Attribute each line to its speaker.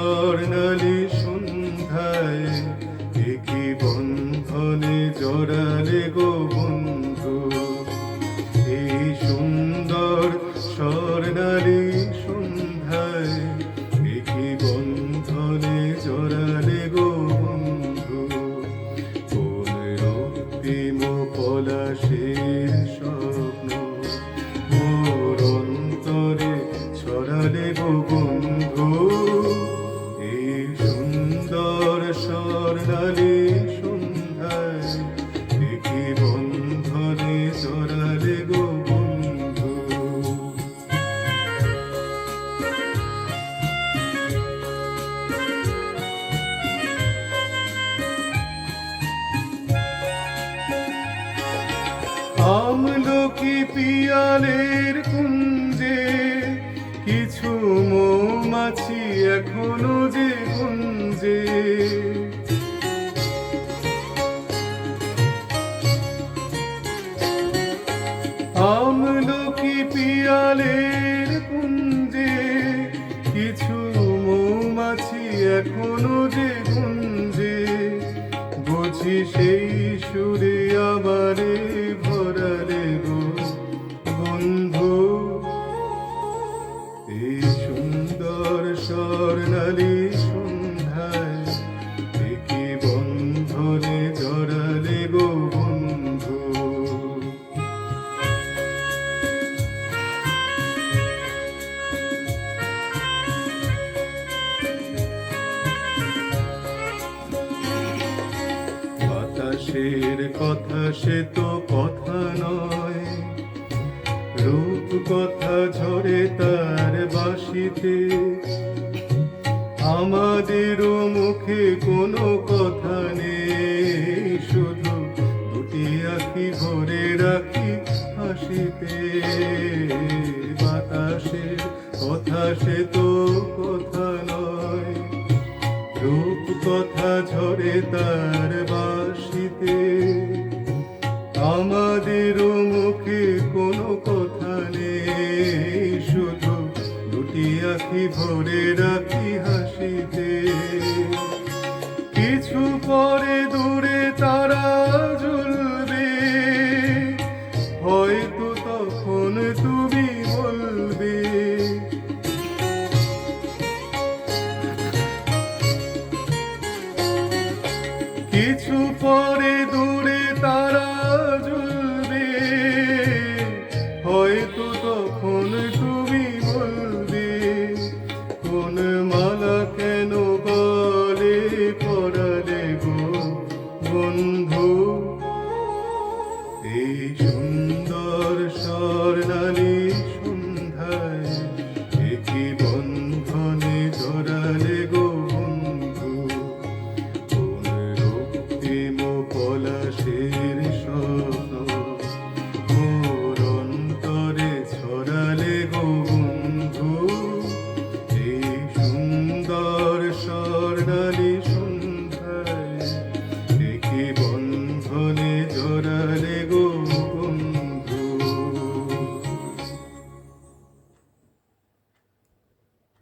Speaker 1: স্বর্ণালী সন্ধ্যায় একই বন্ধনে জড়ালে গো বন্ধু। এই সুন্দর স্বর্ণালী সন্ধ্যায় একই বন্ধনে জড়ালে গো বন্ধু। কোন রক্তিম পলাশের স্বপ্ন মোর অন্তরে ছড়ালে গো বন্ধু। এই সুন্দর স্বর্ণালী সন্ধ্যায় একই বন্ধনে জড়ালে গো বন্ধু। আমলকি পিয়ালের কুঞ্জে কিছু মৌমাছি এখনো যে গুঞ্জে। আমলকি পিয়ালের কুঞ্জে কিছু মৌমাছি এখনো যে গুঞ্জে। বুঝি সেই সুরে আবারে ভরালে গো বন্ধু। এই সুন্দর স্বর্ণালী সন্ধ্যায় একই বন্ধনে জড়ালে গো বন্ধু। বাতাসের কথা সে তো কথা নয়, রূপ কথা ঝরে তার বাঁশিতে। আমাদেরও মুখে কোনো কথা নেই, শুধু দুটি আঁখি ভরে রাখি হাসিতে। বাতাসের কথা সে তো কথা নয়, রূপ কথা ঝরে তার বাঁশিতে। আমাদেরও মুখে কোনো কথা নেই, শুধু দুটি আঁখি ভরে রাখি হাসিতে। কিছু পরে দূরে তারা জ্বলবে, হয়তো তখন তুমি বলবে। কিছু পরে দূরে তারা জ্বলবে, হয়তো তখন তুমি বলবে। কোন মালা